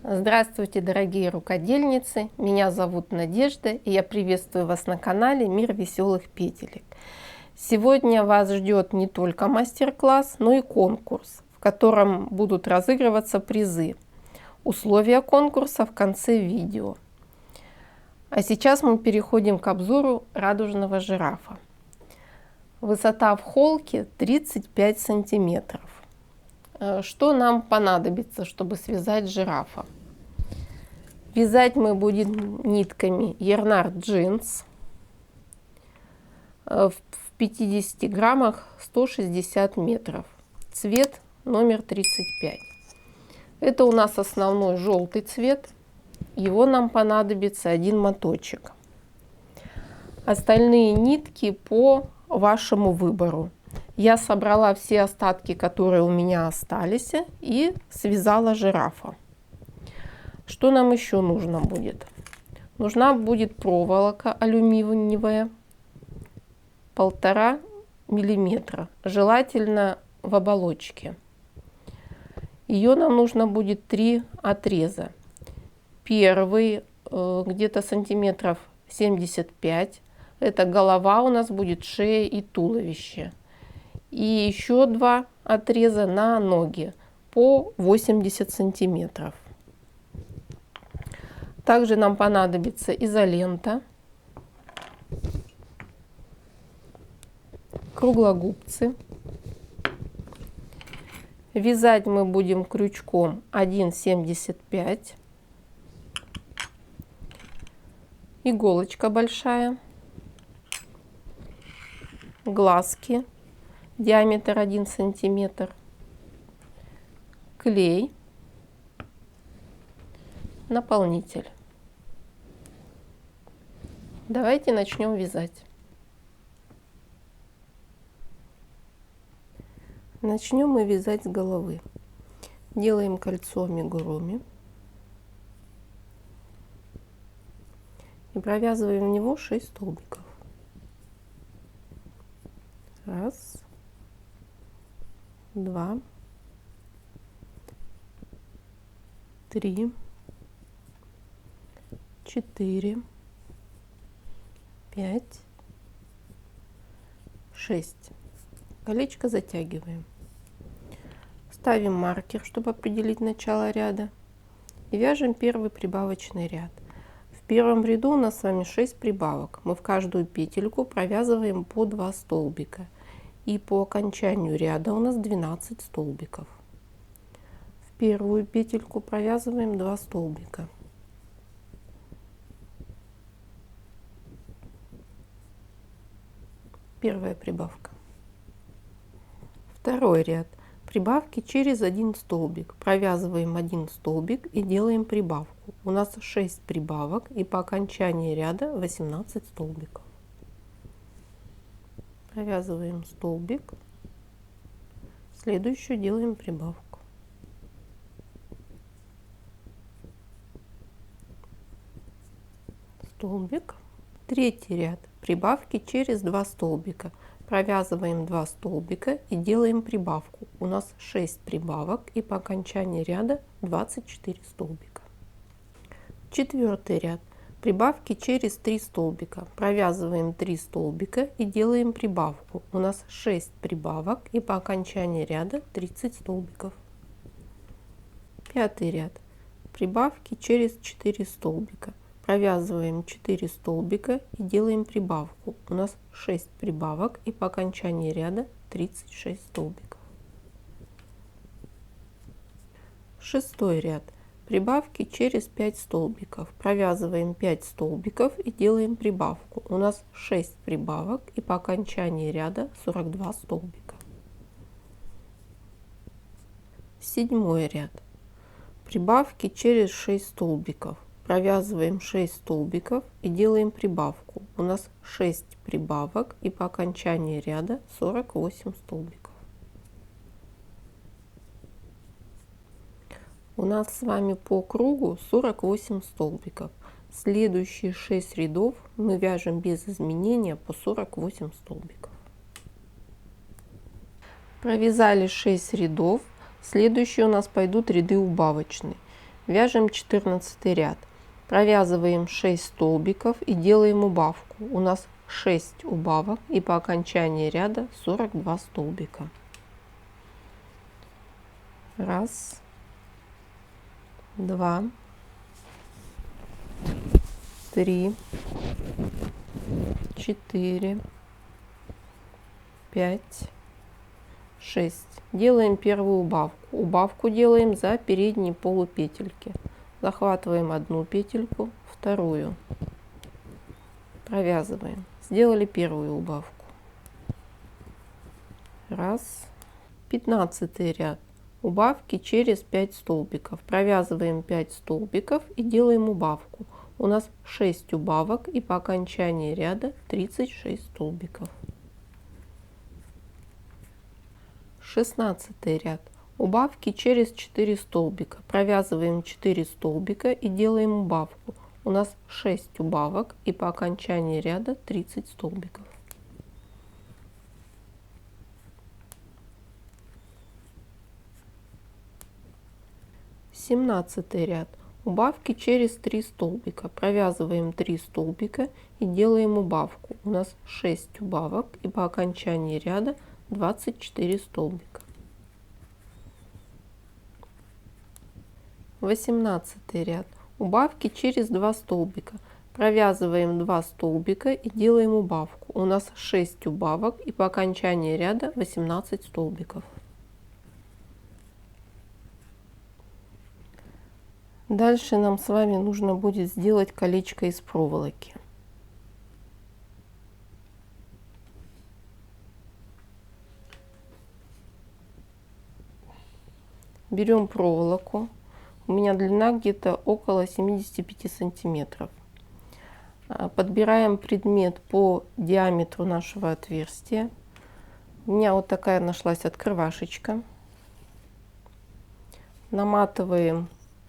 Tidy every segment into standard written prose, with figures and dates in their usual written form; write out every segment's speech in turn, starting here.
Здравствуйте, дорогие рукодельницы! Меня зовут Надежда, и я приветствую вас на канале Мир веселых петелек. Сегодня вас ждет не только мастер-класс, но и конкурс, в котором будут разыгрываться призы. Условия конкурса в конце видео. А сейчас мы переходим к обзору радужного жирафа. Высота в холке 35 сантиметров. Что нам понадобится, чтобы связать жирафа? Вязать мы будем нитками Yarnart Jeans в 50 граммах 160 метров. Цвет номер 35. Это у нас основной желтый цвет. Его нам понадобится один моточек. Остальные нитки по вашему выбору. Я собрала все остатки, которые у меня остались, и связала жирафа. Что нам еще нужно будет? Нужна будет проволока алюминиевая 1,5 миллиметра, желательно в оболочке. Ее нам нужно будет 3 отреза. Первый где-то сантиметров 75. Это голова у нас будет, шея и туловище. И еще 2 отреза на ноги по 80 сантиметров. Также нам понадобится изолента, круглогубцы. Вязать мы будем крючком 1,75, иголочка большая, глазки, диаметр 1 сантиметр, клей, наполнитель. Давайте начнем вязать. Начнем мы вязать с головы. Делаем кольцо амигуруми и провязываем в него 6 столбиков. 1, 2, 3, 4, 5, 6. Колечко затягиваем. Ставим маркер, чтобы определить начало ряда. И вяжем первый прибавочный ряд. В первом ряду у нас с вами 6 прибавок. Мы в каждую петельку провязываем по 2 столбика. И по окончанию ряда у нас 12 столбиков. В первую петельку провязываем 2 столбика. Первая прибавка. Второй ряд. Прибавки через 1 столбик. Провязываем 1 столбик и делаем прибавку. У нас 6 прибавок и по окончании ряда 18 столбиков. Провязываем столбик. Следующую делаем прибавку. Столбик. Третий ряд. Прибавки через 2 столбика. Провязываем 2 столбика и делаем прибавку. У нас 6 прибавок и по окончании ряда 24 столбика. Четвертый ряд. Прибавки через 3 столбика. Провязываем 3 столбика и делаем прибавку. У нас 6 прибавок и по окончании ряда 30 столбиков. Пятый ряд. Прибавки через 4 столбика. Провязываем 4 столбика и делаем прибавку. У нас 6 прибавок и по окончании ряда 36 столбиков. Шестой ряд. Прибавки через 5 столбиков. Провязываем 5 столбиков и делаем прибавку. У нас 6 прибавок и по окончании ряда 42 столбика. Седьмой ряд. Прибавки через 6 столбиков. Провязываем 6 столбиков и делаем прибавку. У нас 6 прибавок и по окончании ряда 48 столбиков. У нас с вами по кругу 48 столбиков. Следующие 6 рядов мы вяжем без изменения по 48 столбиков. Провязали 6 рядов. Следующие у нас пойдут ряды убавочные. Вяжем 14 ряд. Провязываем 6 столбиков и делаем убавку. У нас 6 убавок, и по окончании ряда 42 столбика. Раз, два, три, 4, 5, 6. Делаем первую убавку. Убавку делаем за передние полупетельки. Захватываем одну петельку, вторую. Провязываем. Сделали первую убавку. Раз. 15 ряд. Убавки через 5 столбиков. Провязываем 5 столбиков и делаем убавку. У нас 6 убавок, и по окончании ряда 36 столбиков. 16 ряд. Убавки через 4 столбика. Провязываем 4 столбика и делаем убавку. У нас 6 убавок, и по окончании ряда 30 столбиков. 17 ряд. Убавки через 3 столбика. Провязываем 3 столбика и делаем убавку. У нас 6 убавок, и по окончании ряда 24 столбика. 18 ряд. Убавки через 2 столбика. Провязываем 2 столбика и делаем убавку. У нас 6 убавок, и по окончании ряда 18 столбиков. Дальше нам с вами нужно будет сделать колечко из проволоки. Берем проволоку. У меня длина где-то около 75 сантиметров. Подбираем предмет по диаметру нашего отверстия. У меня вот такая нашлась открывашечка. Наматываем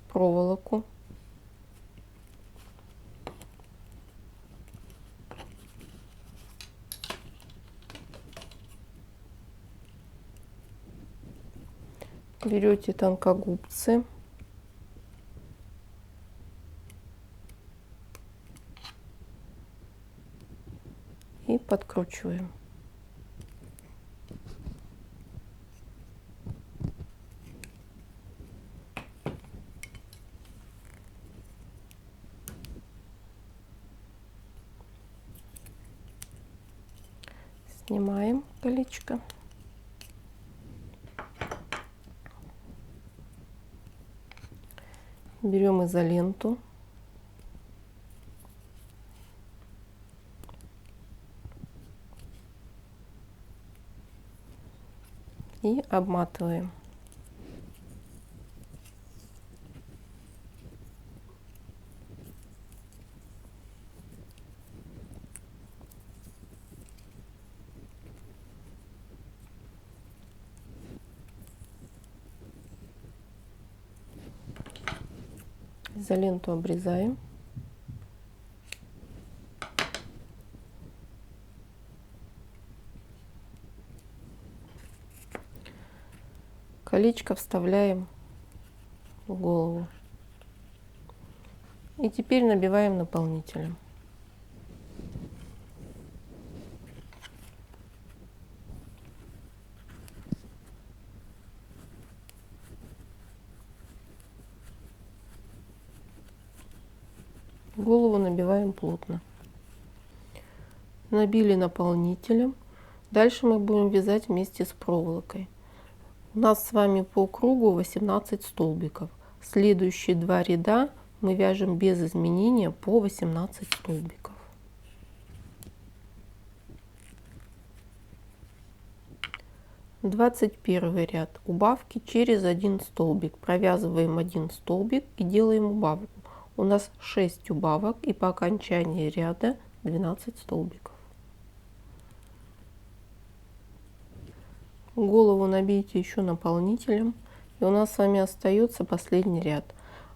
проволоку. Берете тонкогубцы. И подкручиваем. Снимаем колечко. Берем изоленту. И обматываем. Изоленту обрезаем. Колечко вставляем в голову. И теперь набиваем наполнителем. Голову набиваем плотно. Набили наполнителем. Дальше мы будем вязать вместе с проволокой. У нас с вами по кругу 18 столбиков. Следующие 2 ряда мы вяжем без изменения по 18 столбиков. Двадцать первый ряд. Убавки через 1 столбик. Провязываем 1 столбик и делаем убавку. У нас 6 убавок, и по окончании ряда 12 столбиков. Голову набейте еще наполнителем, и у нас с вами остается последний ряд.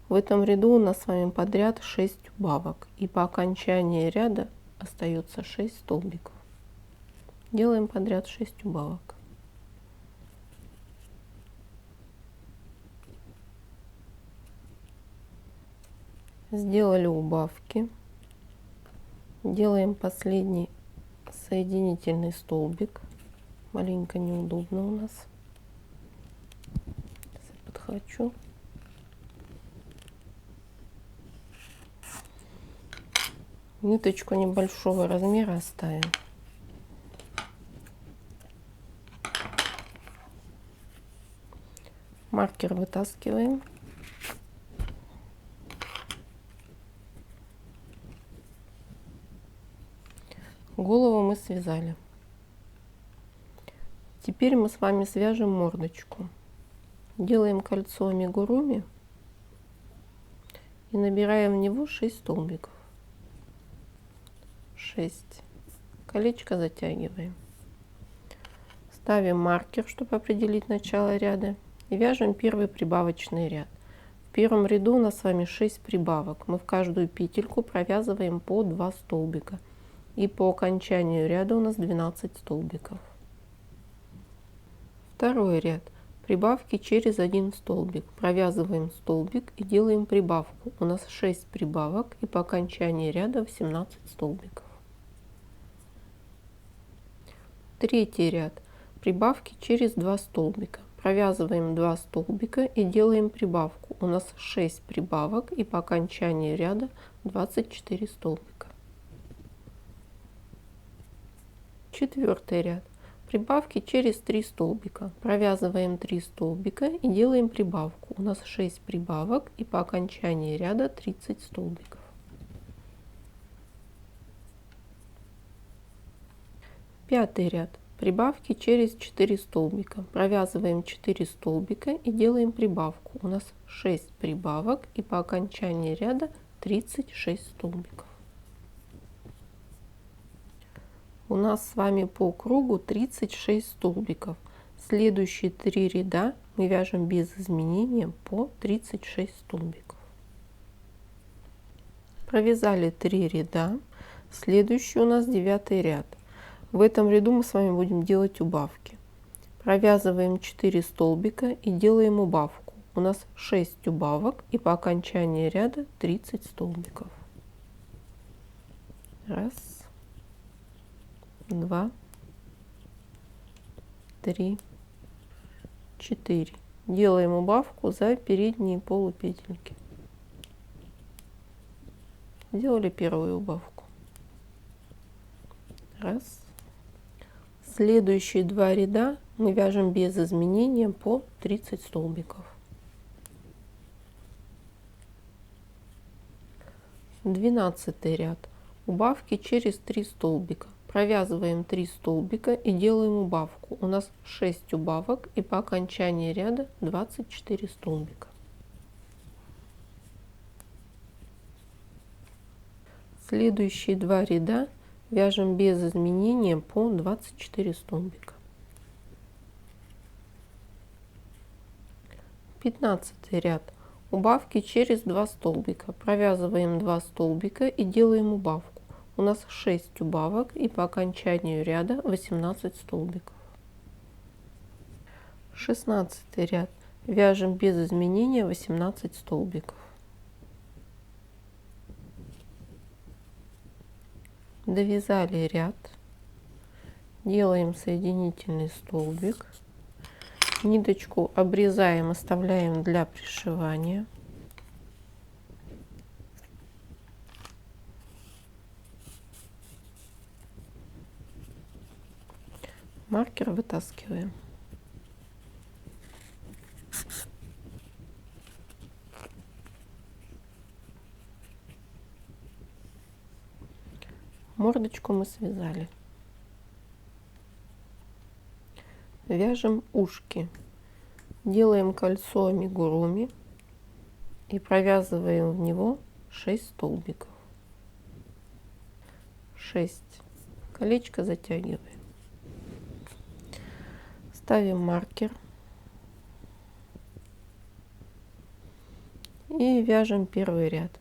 В этом ряду у нас с вами подряд 6 убавок, и по окончании ряда остается 6 столбиков. Делаем подряд 6 убавок. Сделали убавки. Делаем последний соединительный столбик. Маленько неудобно у нас. Сейчас я подхвачу. Ниточку небольшого размера оставим. Маркер вытаскиваем. Голову мы связали. Теперь мы с вами свяжем мордочку. Делаем кольцо амигуруми и набираем в него 6 столбиков. 6. Колечко затягиваем. Ставим маркер, чтобы определить начало ряда. И вяжем первый прибавочный ряд. В первом ряду у нас с вами 6 прибавок. Мы в каждую петельку провязываем по 2 столбика. И по окончанию ряда у нас 12 столбиков. Второй ряд. Прибавки через один столбик. Провязываем столбик и делаем прибавку. У нас 6 прибавок и по окончании ряда 18 столбиков. Третий ряд. Прибавки через 2 столбика. Провязываем 2 столбика и делаем прибавку. У нас 6 прибавок и по окончании ряда 24 столбика. Четвертый ряд. Прибавки через 3 столбика. Провязываем 3 столбика и делаем прибавку. У нас 6 прибавок и по окончании ряда 30 столбиков. Пятый ряд. Прибавки через 4 столбика. Провязываем 4 столбика и делаем прибавку. У нас 6 прибавок и по окончании ряда 36 столбиков. У нас с вами по кругу 36 столбиков. Следующие 3 ряда мы вяжем без изменения по 36 столбиков. Провязали 3 ряда. Следующий у нас 9 ряд. В этом ряду мы с вами будем делать убавки. Провязываем 4 столбика и делаем убавку. У нас 6 убавок и по окончании ряда 30 столбиков. Раз, 2, 3, 4. Делаем убавку за передние полупетельки. Сделали первую убавку. Раз. Следующие 2 ряда мы вяжем без изменения по 30 столбиков. 12 ряд. Убавки через 3 столбика. Провязываем 3 столбика и делаем убавку. У нас 6 убавок и по окончании ряда 24 столбика. Следующие 2 ряда вяжем без изменения по 24 столбика. 15 ряд. Убавки через 2 столбика. Провязываем 2 столбика и делаем убавку. У нас 6 убавок и по окончанию ряда 18 столбиков. 16 ряд. Вяжем без изменения 18 столбиков. Довязали ряд, делаем соединительный столбик, ниточку обрезаем, оставляем для пришивания. Маркер вытаскиваем. Мордочку мы связали. Вяжем ушки. Делаем кольцо амигуруми и провязываем в него 6 столбиков. 6. Колечко затягиваем. Ставим маркер И вяжем первый ряд.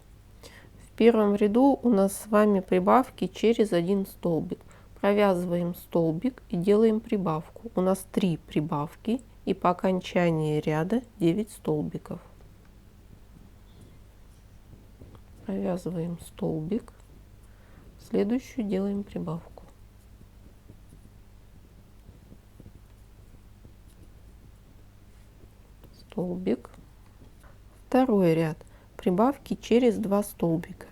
В первом ряду у нас с вами прибавки через один столбик. Провязываем столбик и делаем прибавку. У нас 3 прибавки и по окончании ряда 9 столбиков. Провязываем столбик, следующую делаем прибавку. Столбик. Второй ряд. Прибавки через 2 столбика.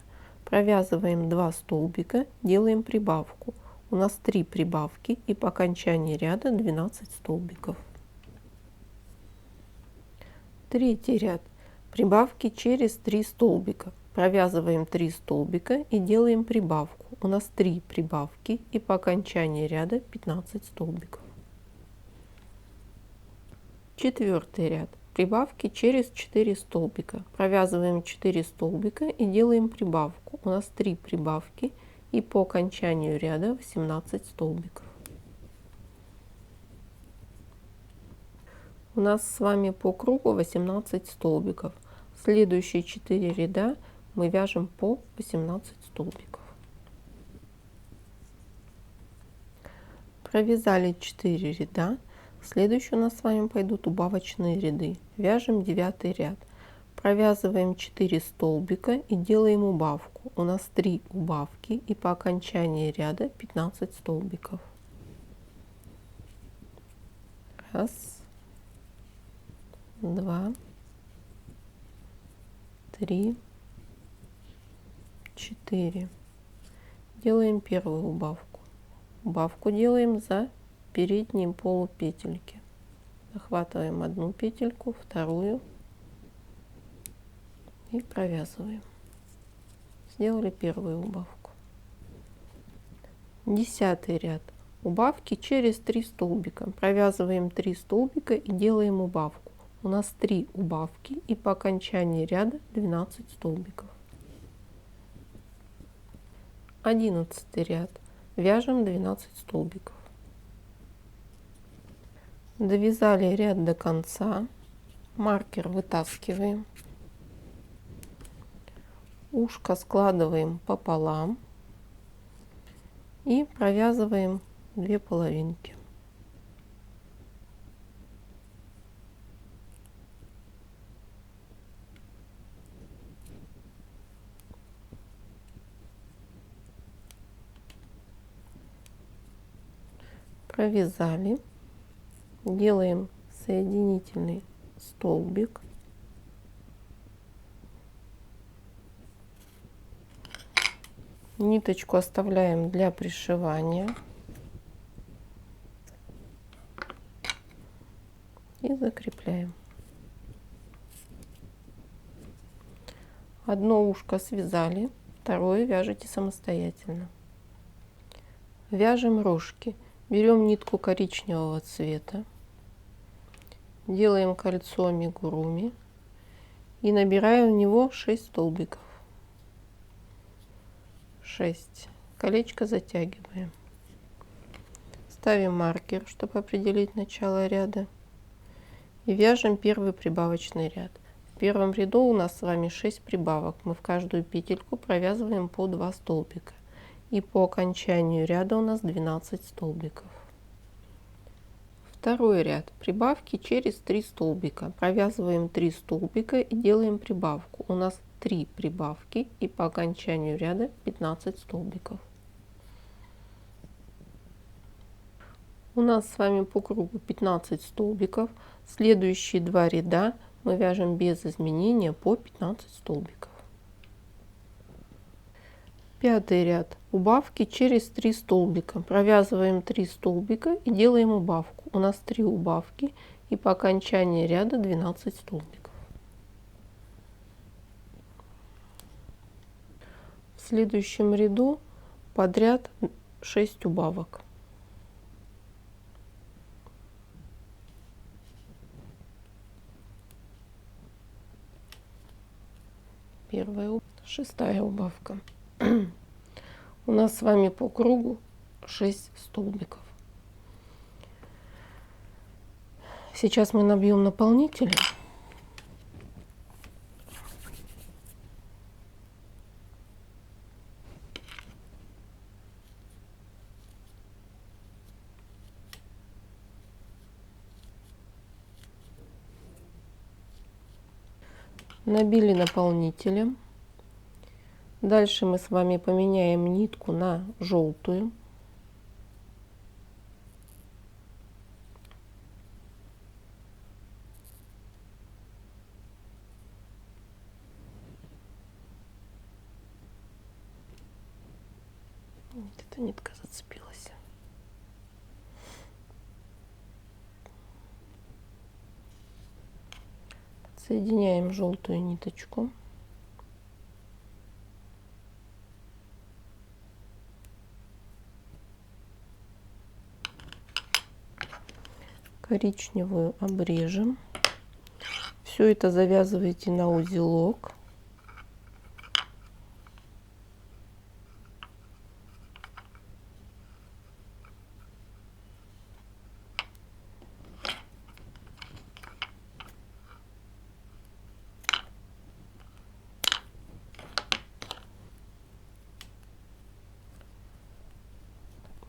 Провязываем 2 столбика, делаем прибавку. У нас 3 прибавки и по окончании ряда 12 столбиков. Третий ряд. Прибавки через 3 столбика. Провязываем 3 столбика и делаем прибавку. У нас 3 прибавки и по окончании ряда 15 столбиков. Четвертый ряд. Прибавки через 4 столбика. Провязываем 4 столбика и делаем прибавку. У нас 3 прибавки и по окончанию ряда 18 столбиков. У нас с вами по кругу 18 столбиков. Следующие 4 ряда мы вяжем по 18 столбиков. Провязали 4 ряда. Следующие у нас с вами пойдут убавочные ряды. Вяжем 9 ряд. Провязываем 4 столбика и делаем убавку. У нас 3 убавки и по окончании ряда 15 столбиков. Раз, 2, 3, 4. Делаем первую убавку. Убавку делаем за передние полупетельки. Захватываем одну петельку, вторую и провязываем. Сделали первую убавку. 10 ряд. Убавки через 3 столбика. Провязываем 3 столбика и делаем убавку. У нас 3 убавки и по окончании ряда 12 столбиков. 11 ряд. Вяжем 12 столбиков. Довязали ряд до конца. Маркер вытаскиваем. Ушко складываем пополам и провязываем 2 половинки. Провязали, делаем соединительный столбик, ниточку оставляем для пришивания и закрепляем. Одно ушко связали, второе вяжете самостоятельно. Вяжем рожки. Берем нитку коричневого цвета, делаем кольцо амигуруми и набираем в него 6 столбиков. 6. Колечко затягиваем. Ставим маркер, чтобы определить начало ряда. И вяжем первый прибавочный ряд. В первом ряду у нас с вами 6 прибавок. Мы в каждую петельку провязываем по 2 столбика. И по окончанию ряда у нас 12 столбиков. Второй ряд. Прибавки через 3 столбика. Провязываем 3 столбика и делаем прибавку. У нас 3 прибавки и по окончанию ряда 15 столбиков. У нас с вами по кругу 15 столбиков. Следующие 2 ряда мы вяжем без изменения по 15 столбиков. Пятый ряд. Убавки через 3 столбика. Провязываем 3 столбика и делаем убавку. У нас 3 убавки и по окончании ряда 12 столбиков. В следующем ряду подряд 6 убавок. Первая, 6-я убавка. У нас с вами по кругу 6 столбиков. Сейчас мы набьем наполнители. Набили наполнителем. Дальше мы с вами поменяем нитку на желтую. Эта нитка зацепилась. Соединяем желтую ниточку. Коричневую обрежем. Все это завязывайте на узелок.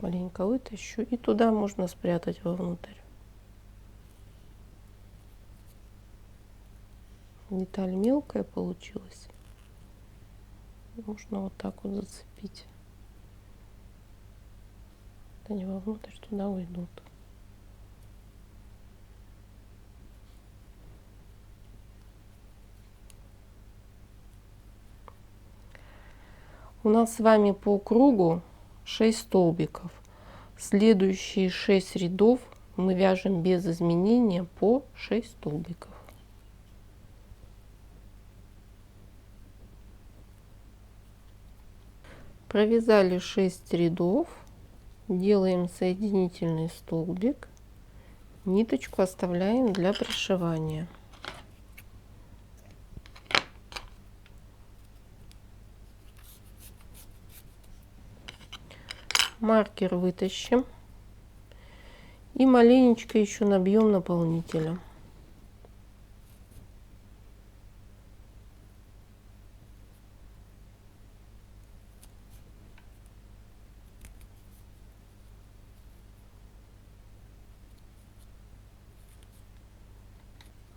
Маленько вытащу, и туда можно спрятать вовнутрь. Деталь мелкая получилась. Можно вот так вот зацепить. Они вовнутрь туда уйдут. У нас с вами по кругу 6 столбиков. Следующие 6 рядов мы вяжем без изменения по 6 столбиков. Провязали 6 рядов, делаем соединительный столбик, ниточку оставляем для пришивания. Маркер вытащим и маленечко еще набьем наполнителем.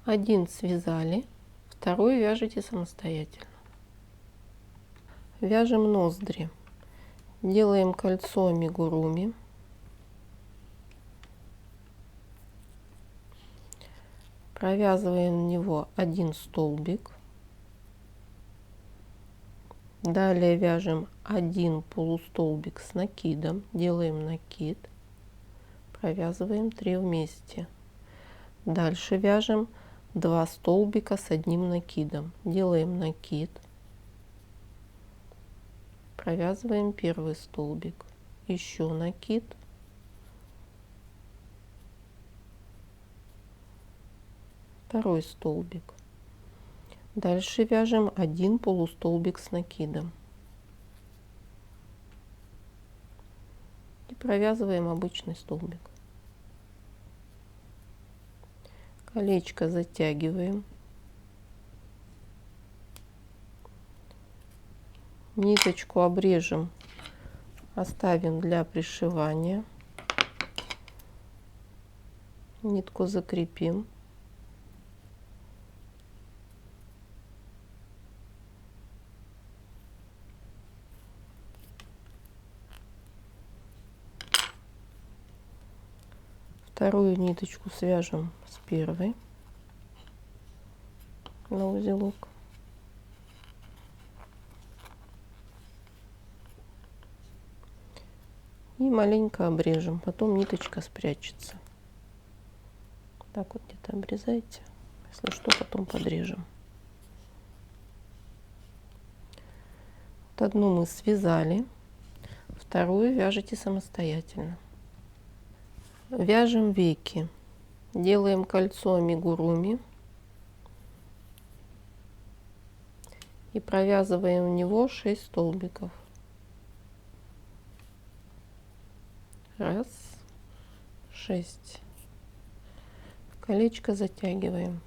Один связали, второй вяжите самостоятельно. Вяжем ноздри. Делаем кольцо амигуруми. Провязываем в него один столбик. Далее вяжем один полустолбик с накидом. Делаем накид. Провязываем 3 вместе. Дальше вяжем 2 столбика с одним накидом. Делаем накид. Провязываем первый столбик. Еще накид. Второй столбик. Дальше вяжем один полустолбик с накидом. И провязываем обычный столбик. Колечко затягиваем. Ниточку обрежем, оставим для пришивания. Нитку закрепим. Вторую ниточку свяжем с первой на узелок. И маленько обрежем, потом ниточка спрячется. Так вот где-то обрезайте, если что, потом подрежем. Вот одну мы связали, вторую вяжите самостоятельно. Вяжем веки. Делаем кольцо амигуруми и провязываем в него 6 столбиков. Раз, 6. Колечко затягиваем.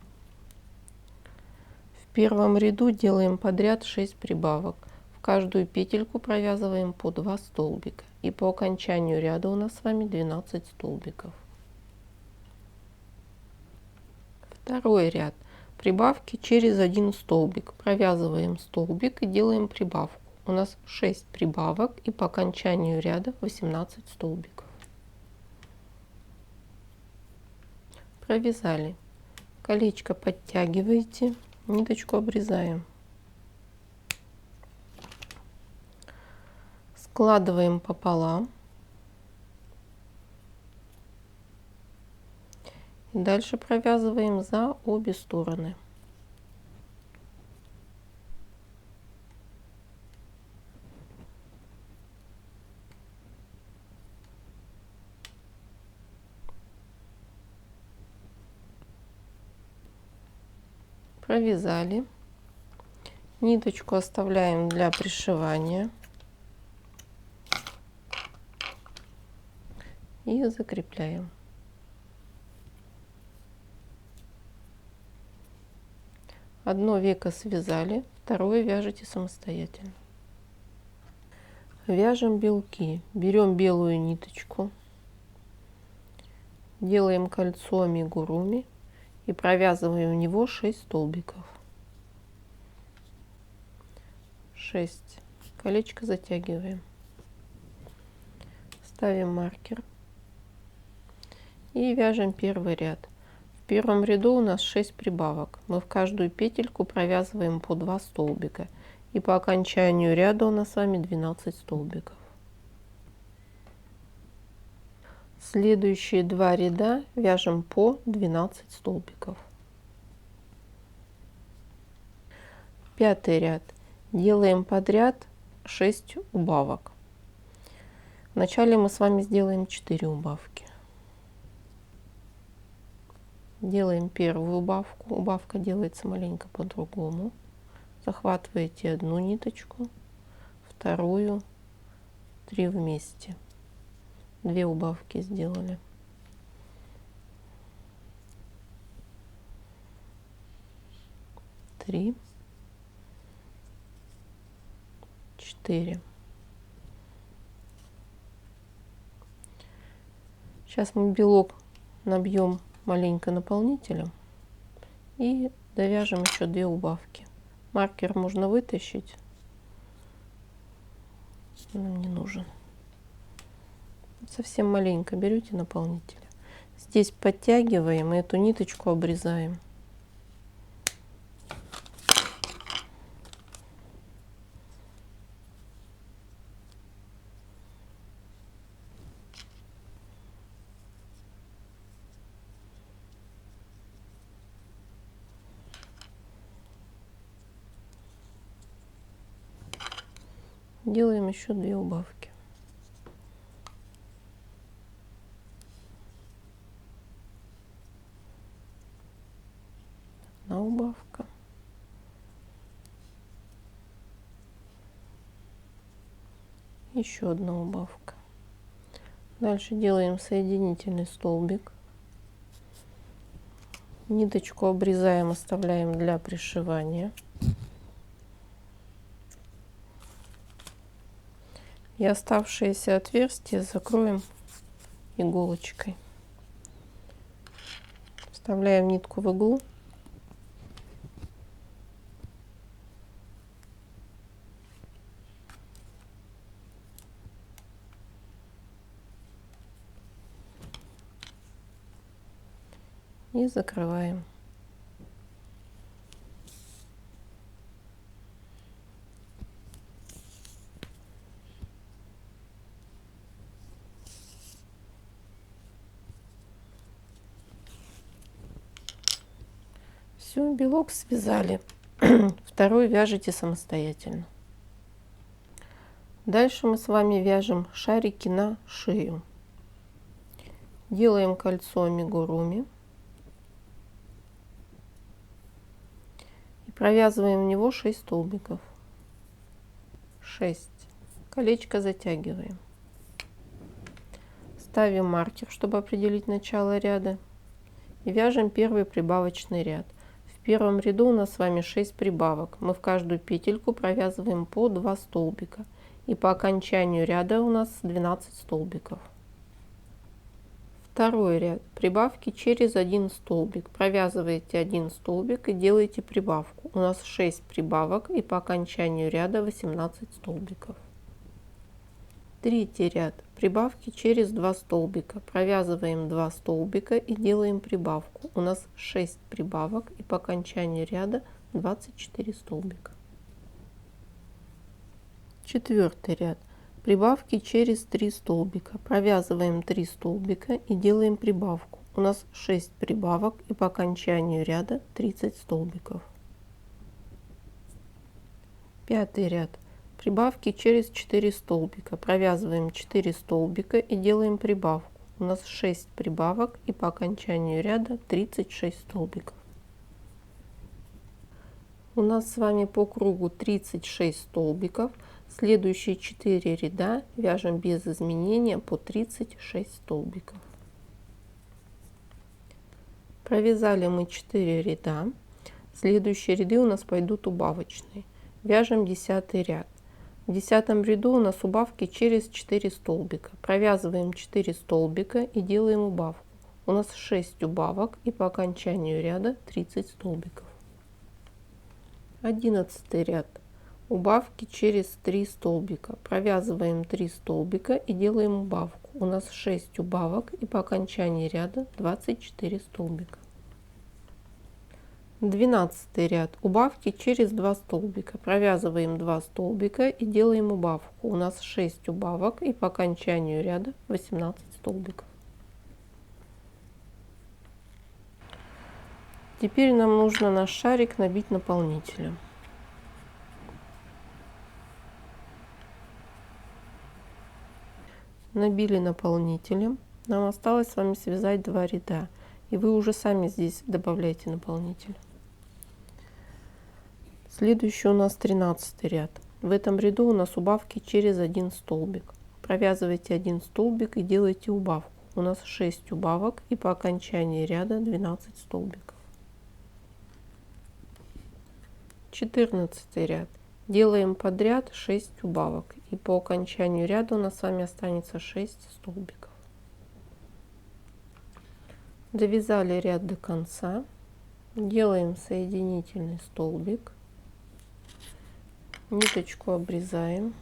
В первом ряду делаем подряд 6 прибавок. В каждую петельку провязываем по 2 столбика. И по окончанию ряда у нас с вами 12 столбиков. Второй ряд. прибавки через один столбик. Провязываем столбик и делаем прибавку. У нас 6 прибавок и по окончанию ряда 18 столбиков. Провязали. Колечко подтягиваете, ниточку обрезаем. Складываем пополам. И дальше провязываем за обе стороны. Провязали. Ниточку оставляем для пришивания. И закрепляем. Одно веко связали, второе вяжете самостоятельно. Вяжем белки. Берем белую ниточку, делаем кольцо амигуруми и провязываем в него 6 столбиков. 6. Колечко затягиваем. Ставим маркер и вяжем первый ряд. В первом ряду у нас 6 прибавок. Мы в каждую петельку провязываем по 2 столбика. И по окончанию ряда у нас с вами 12 столбиков. Следующие 2 ряда вяжем по 12 столбиков. Пятый ряд. Делаем подряд 6 убавок. Вначале мы с вами сделаем 4 убавки. Делаем первую убавку. Убавка делается маленько по-другому. Захватываете одну ниточку, вторую, 3 вместе. 2 убавки сделали. Три, 4. Сейчас мы белок набьем маленько наполнителем и довяжем еще 2 убавки. Маркер можно вытащить, нам не нужен. Совсем маленько берете наполнителя. Здесь подтягиваем и эту ниточку обрезаем. Делаем еще 2 убавки. Одна убавка. Еще одна убавка. Дальше делаем соединительный столбик. Ниточку обрезаем, оставляем для пришивания. И оставшиеся отверстия закроем иголочкой. Вставляем нитку в иглу. И закрываем. Все, белок связали. Второй вяжете самостоятельно. Дальше мы с вами вяжем шарики на шею. Делаем кольцо амигуруми. И провязываем в него 6 столбиков. 6. Колечко затягиваем. Ставим маркер, чтобы определить начало ряда. И вяжем первый прибавочный ряд. В первом ряду у нас с вами 6 прибавок. Мы в каждую петельку провязываем по 2 столбика. И по окончанию ряда у нас 12 столбиков. Второй ряд. Прибавки через один столбик. Провязываете один столбик и делаете прибавку. У нас 6 прибавок и по окончанию ряда 18 столбиков. Третий ряд. Прибавки через 2 столбика. Провязываем 2 столбика и делаем прибавку. У нас 6 прибавок и по окончанию ряда 24 столбика. Четвертый ряд. Прибавки через 3 столбика. Провязываем 3 столбика и делаем прибавку. У нас 6 прибавок и по окончанию ряда 30 столбиков. Пятый ряд. Прибавки через 4 столбика. Провязываем 4 столбика и делаем прибавку. У нас 6 прибавок и по окончанию ряда 36 столбиков. У нас с вами по кругу 36 столбиков. Следующие 4 ряда вяжем без изменения по 36 столбиков. Провязали мы 4 ряда. Следующие ряды у нас пойдут убавочные. Вяжем 10 ряд. В 10 ряду у нас убавки через 4 столбика. Провязываем 4 столбика и делаем убавку. У нас 6 убавок и по окончанию ряда 30 столбиков. 11 ряд. Убавки через 3 столбика. Провязываем 3 столбика и делаем убавку. У нас 6 убавок и по окончании ряда 24 столбика. 12 ряд. Убавки через 2 столбика. Провязываем 2 столбика и делаем убавку. У нас 6 убавок и по окончанию ряда 18 столбиков. Теперь нам нужно наш шарик набить наполнителем. Набили наполнителем. Нам осталось с вами связать 2 ряда. И вы уже сами здесь добавляете наполнитель. Следующий у нас 13 ряд. В этом ряду у нас убавки через 1 столбик. Провязывайте 1 столбик и делайте убавку. У нас 6 убавок и по окончании ряда 12 столбиков. 14 ряд. Делаем подряд 6 убавок. И по окончанию ряда у нас с вами останется 6 столбиков. Довязали ряд до конца. Делаем соединительный столбик. Ниточку обрезаем.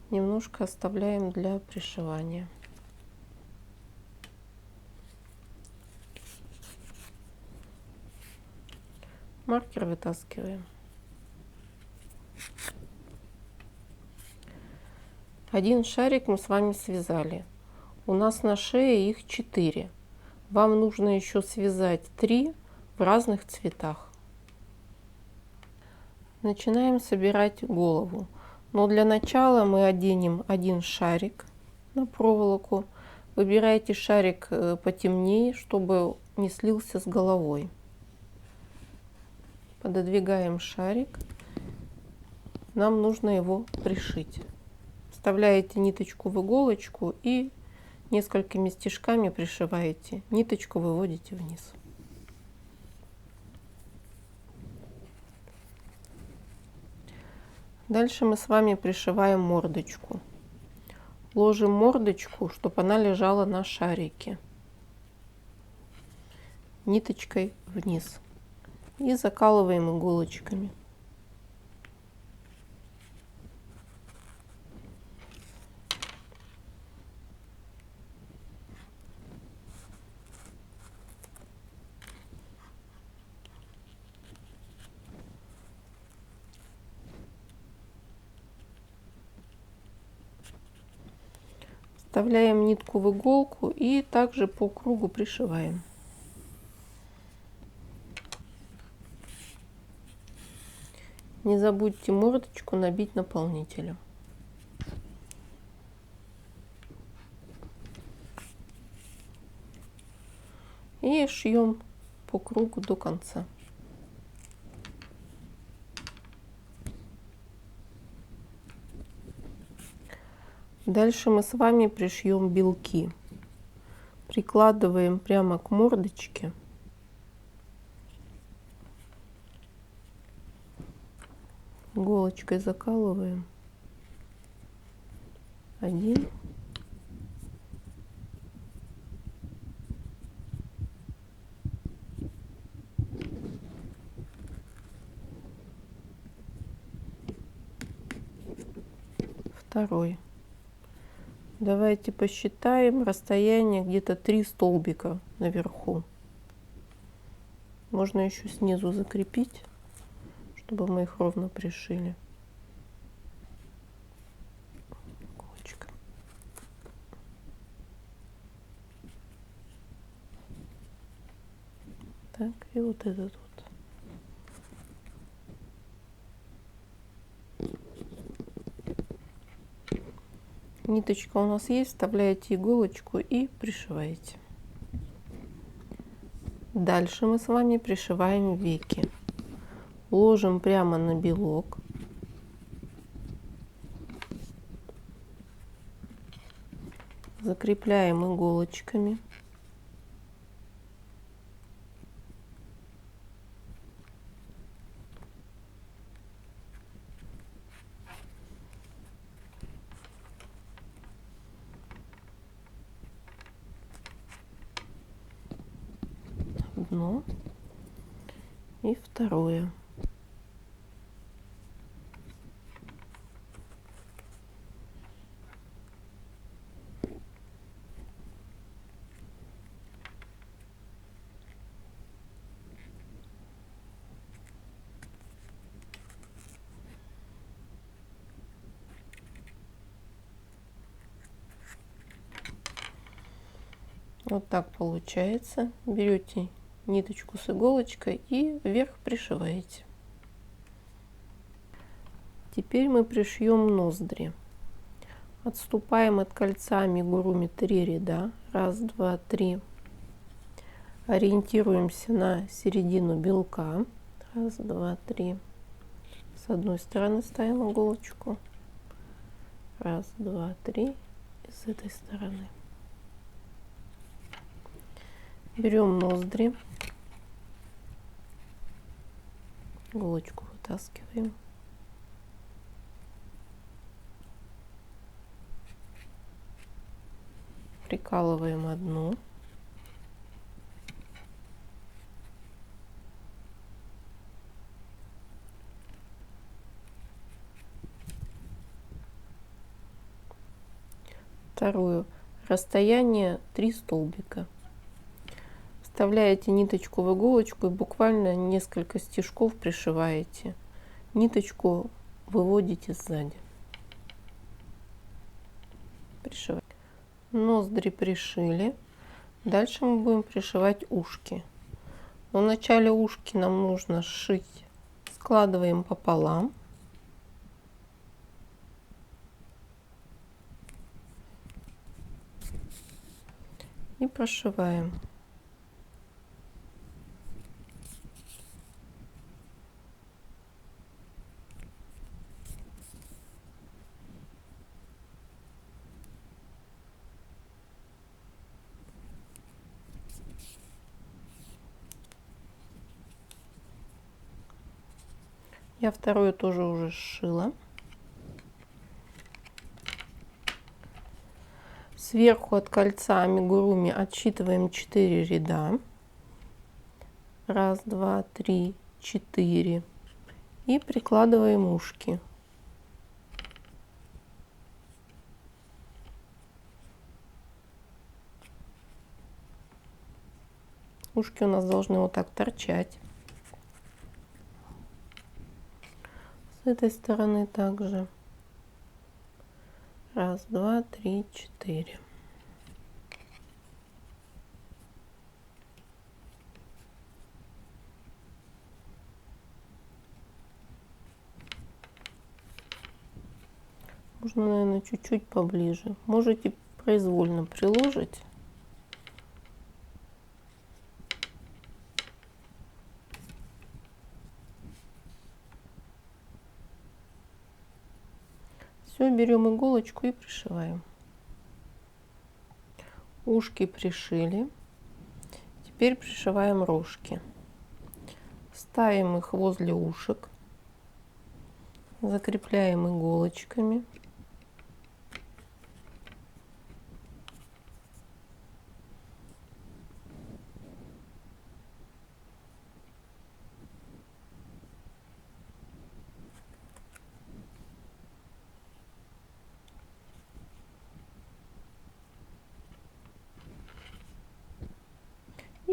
Немножко оставляем для пришивания. Маркер вытаскиваем. Один шарик мы с вами связали. У нас на шее их 4. Вам нужно еще связать 3 в разных цветах. Начинаем собирать голову. Но для начала мы оденем один шарик на проволоку. Выбирайте шарик потемнее, чтобы не слился с головой. Пододвигаем шарик. Нам нужно его пришить. Вставляете ниточку в иголочку и несколькими стежками пришиваете. Ниточку выводите вниз. Дальше мы с вами пришиваем мордочку. Ложим мордочку, чтобы она лежала на шарике. Ниточкой вниз. И закалываем иголочками. Вставляем нитку в иголку и также по кругу пришиваем. Не забудьте мордочку набить наполнителем. И шьем по кругу до конца. Дальше мы с вами пришьем белки. Прикладываем прямо к мордочке. Иголочкой закалываем. 1. второй. Давайте посчитаем расстояние, где-то 3 столбика наверху. Можно еще снизу закрепить, чтобы мы их ровно пришили. Иголочкой. Так, и вот этот вот. Ниточка у нас есть, вставляете иголочку и пришиваете. Дальше мы с вами пришиваем веки. Ложим прямо на белок. Закрепляем иголочками. Одно и второе. Вот так получается. Берете ниточку с иголочкой и вверх пришиваете. Теперь мы пришьем ноздри. Отступаем от кольца амигуруми 3 ряда. 1, 2, 3. Ориентируемся на середину белка. 1, 2, 3. С одной стороны ставим иголочку. 1, 2, 3. И с этой стороны. Берем ноздри. Иголочку вытаскиваем. Прикалываем одну. Вторую. Расстояние 3 столбика. Вставляете ниточку в иголочку и буквально несколько стежков пришиваете. Ниточку выводите сзади. Пришиваем. Ноздри пришили. Дальше мы будем пришивать ушки. Но в начале ушки нам нужно сшить. Складываем пополам. И прошиваем. Я вторую тоже уже сшила. Сверху от кольца амигуруми отсчитываем 4 ряда. 1, 2, 3, 4. И прикладываем ушки. Ушки у нас должны вот так торчать. С этой стороны также. 1, 2, 3, 4. Можно, наверное, чуть-чуть поближе. Можете произвольно приложить. Все, берем иголочку и пришиваем. Ушки пришили. Теперь пришиваем рожки. Ставим их возле ушек. Закрепляем иголочками.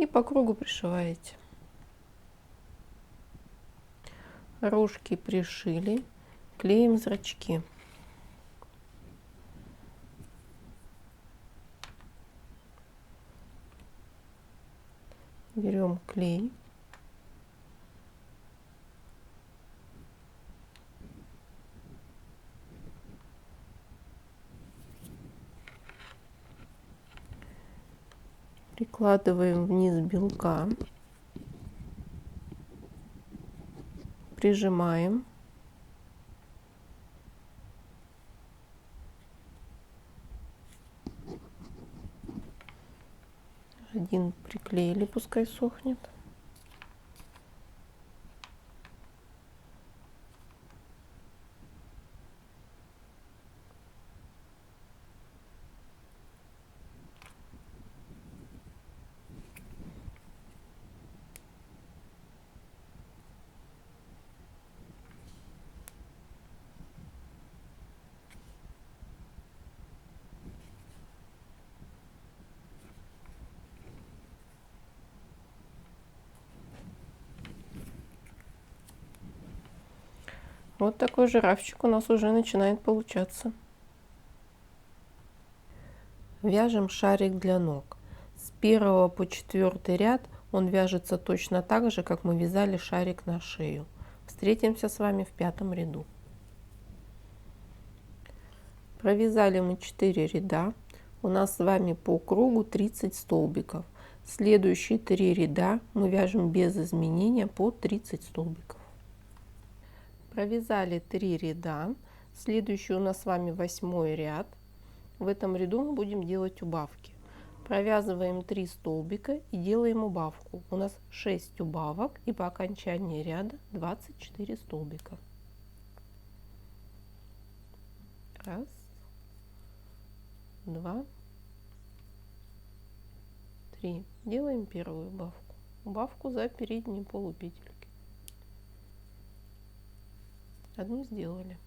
и по кругу пришиваете. Рожки пришили, клеим зрачки. Берем клей. Прикладываем вниз белка. Прижимаем. Один приклеили, пускай сохнет. Вот такой жирафчик у нас уже начинает получаться. Вяжем шарик для ног. С 1 по 4 ряд он вяжется точно так же, как мы вязали шарик на шею. Встретимся с вами в 5 ряду. Провязали мы 4 ряда. У нас с вами по кругу 30 столбиков. Следующие 3 ряда мы вяжем без изменения по 30 столбиков. Провязали 3 ряда. Следующий у нас с вами 8 ряд. В этом ряду мы будем делать убавки. Провязываем 3 столбика и делаем убавку. У нас 6 убавок и по окончании ряда 24 столбика. Раз, два, три. Делаем первую убавку. Убавку за передние полупетельки. Одну сделали.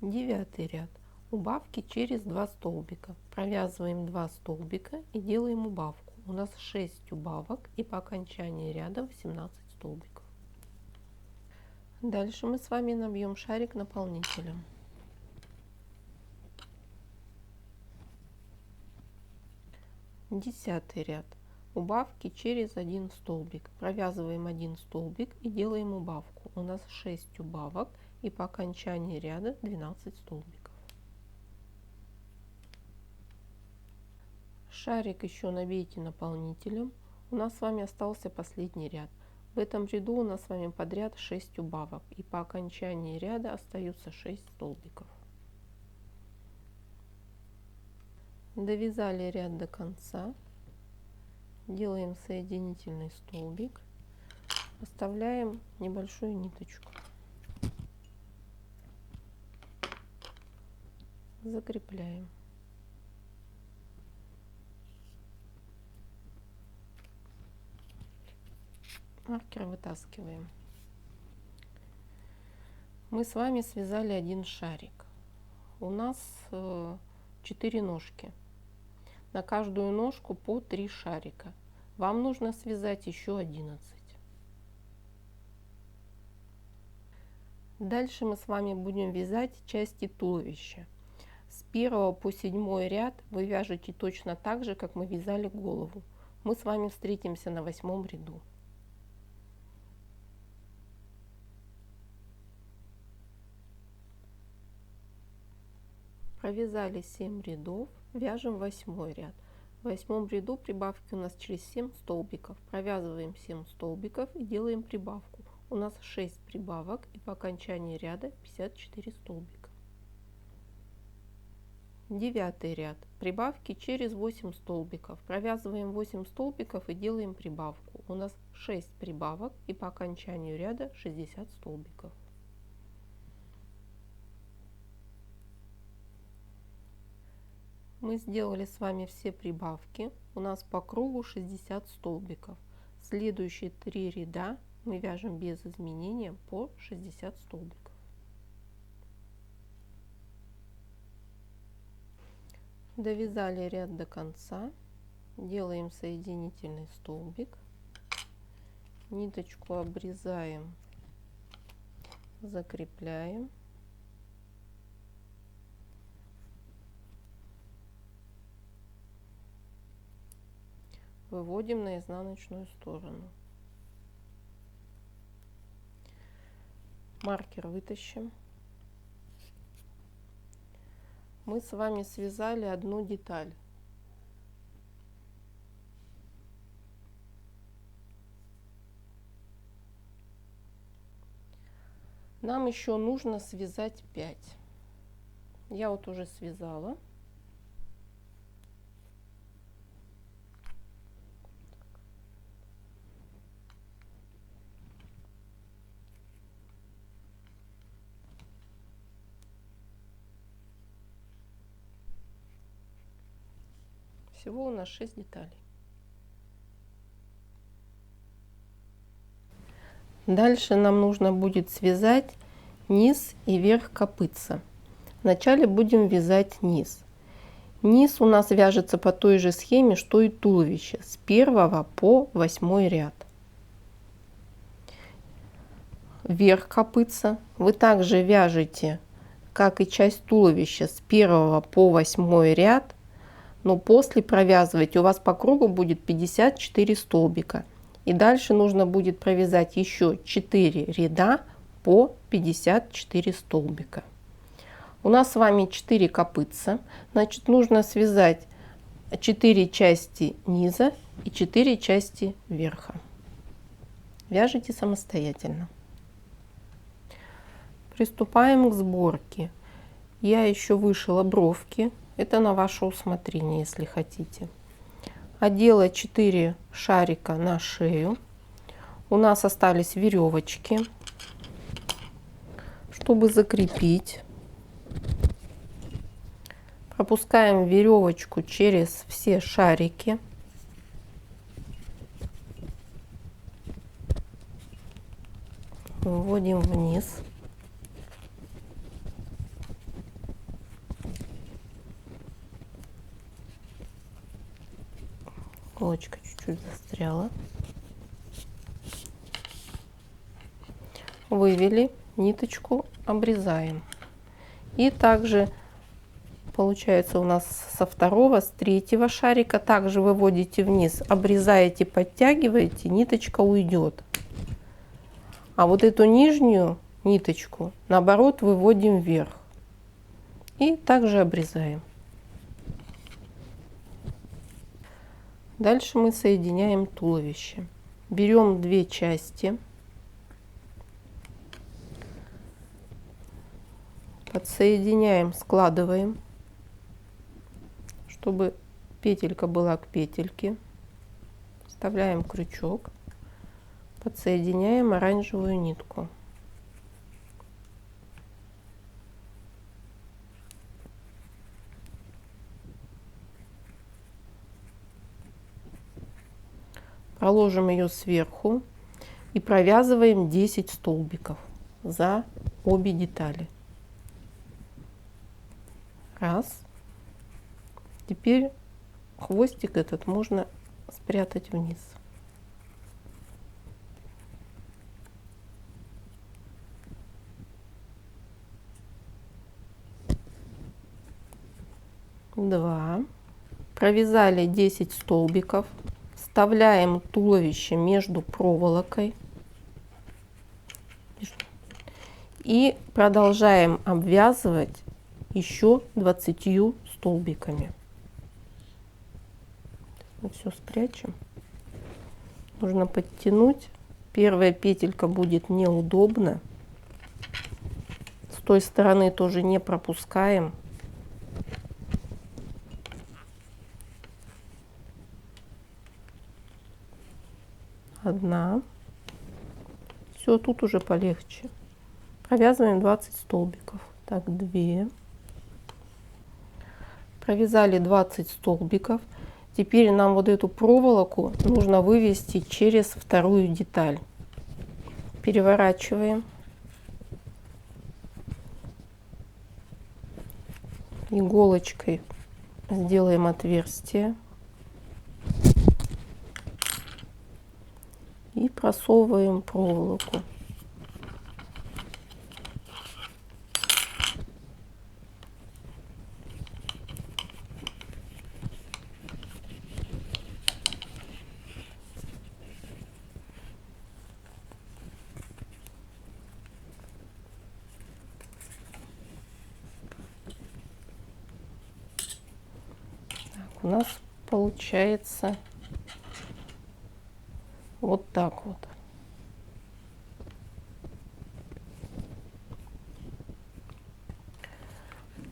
9 ряд. Убавки через 2 столбика. Провязываем 2 столбика и делаем убавку. У нас 6 убавок и по окончании ряда 18 столбиков. Дальше мы с вами набьем шарик наполнителем. 10 ряд. Убавки через 1 столбик. Провязываем 1 столбик и делаем убавку. У нас 6 убавок и по окончании ряда 12 столбиков. Шарик еще набейте наполнителем. У нас с вами остался последний ряд. В этом ряду у нас с вами подряд 6 убавок и по окончании ряда остаются 6 столбиков. Довязали ряд до конца. Делаем соединительный столбик. Оставляем небольшую ниточку. Закрепляем. Маркер вытаскиваем. Мы с вами связали один шарик. У нас 4 ножки. На каждую ножку по 3 шарика. Вам нужно связать еще 11. Дальше мы с вами будем вязать части туловища. С 1 по 7 ряд вы вяжете точно так же, как мы вязали голову. Мы с вами встретимся на 8 ряду. Провязали 7 рядов, вяжем 8 ряд. В 8 ряду прибавки у нас через 7 столбиков. Провязываем 7 столбиков и делаем прибавку. У нас 6 прибавок и по окончании ряда 54 столбика. 9 ряд. Прибавки через 8 столбиков. Провязываем 8 столбиков и делаем прибавку. У нас 6 прибавок и по окончанию ряда 60 столбиков. Мы сделали с вами все прибавки. У нас по кругу 60 столбиков. Следующие 3 ряда мы вяжем без изменения по 60 столбиков. Довязали ряд до конца. Делаем соединительный столбик, ниточку обрезаем, закрепляем. Выводим на изнаночную сторону. Маркер вытащим. Мы с вами связали одну деталь. Нам еще нужно связать 5. Я вот уже связала. Всего у нас 6 деталей. Дальше нам нужно будет связать низ и верх копытца. Вначале будем вязать низ. Низ у нас вяжется по той же схеме, что и туловище, с 1 по 8 ряд. Верх копытца вы также вяжете, как и часть туловища, с 1 по 8 ряд, но после провязывать у вас по кругу будет 54 столбика. И дальше нужно будет провязать еще 4 ряда по 54 столбика. У нас с вами 4 копытца, значит нужно связать 4 части низа и 4 части верха. Вяжите самостоятельно. Приступаем к сборке. Я еще вышила бровки. Это на ваше усмотрение, если хотите. Одела 4 шарика на шею. У нас остались веревочки. Чтобы закрепить, пропускаем веревочку через все шарики. Вводим вниз. Иголочка чуть-чуть застряла. Вывели, ниточку обрезаем. И также получается у нас со 2-го, с 3-го шарика также выводите вниз, обрезаете, подтягиваете, ниточка уйдет. А вот эту нижнюю ниточку наоборот выводим вверх и также обрезаем. Дальше мы соединяем туловище. Берем 2 части, подсоединяем, складываем, чтобы петелька была к петельке. Вставляем крючок, подсоединяем оранжевую нитку. Проложим ее сверху и провязываем 10 столбиков за обе детали. Раз. Теперь хвостик этот можно спрятать вниз. Два. Провязали 10 столбиков. Вставляем туловище между проволокой и продолжаем обвязывать еще 20 столбиками. Мы все спрячем. Нужно подтянуть. Первая петелька будет неудобна. С той стороны тоже не пропускаем. Одна. Все, тут уже полегче. Провязываем 20 столбиков. Так, 2. Провязали 20 столбиков. Теперь нам вот эту проволоку нужно вывести через вторую деталь. Переворачиваем. Иголочкой сделаем отверстие. и просовываем проволоку. Так, у нас получается вот так вот.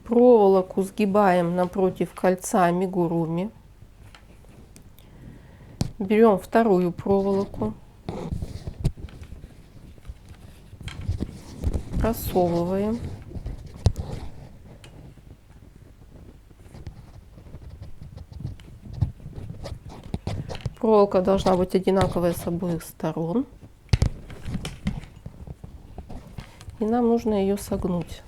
Проволоку сгибаем напротив кольца амигуруми. Берем вторую проволоку, просовываем. Проволока должна быть одинаковая с обоих сторон. И нам нужно ее согнуть.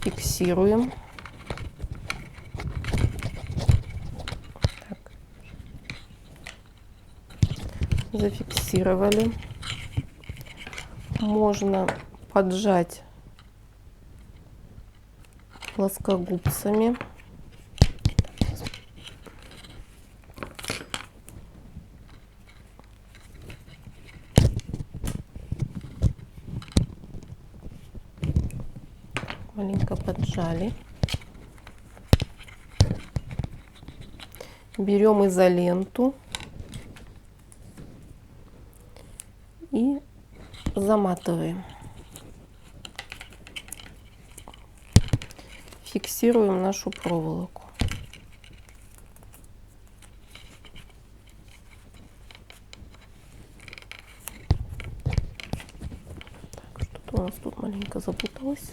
Фиксируем. Так. Зафиксировали. Можно поджать плоскогубцами. Маленько поджали. Берем изоленту и заматываем. Фиксируем нашу проволоку. Так, что-то у нас тут маленько запуталось.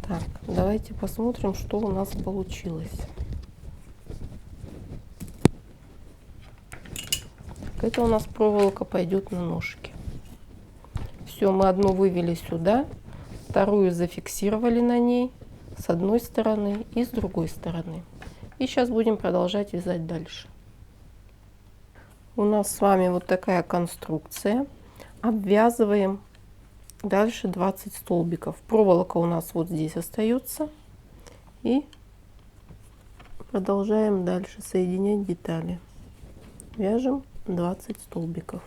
Так, давайте посмотрим, что у нас получилось. Это у нас проволока пойдет на ножки. Все, мы одну вывели сюда, вторую зафиксировали на ней с одной стороны и с другой стороны. И сейчас будем продолжать вязать дальше. У нас с вами вот такая конструкция. Обвязываем дальше 20 столбиков. Проволока у нас вот здесь остается. И продолжаем дальше соединять детали. Вяжем 20 столбиков.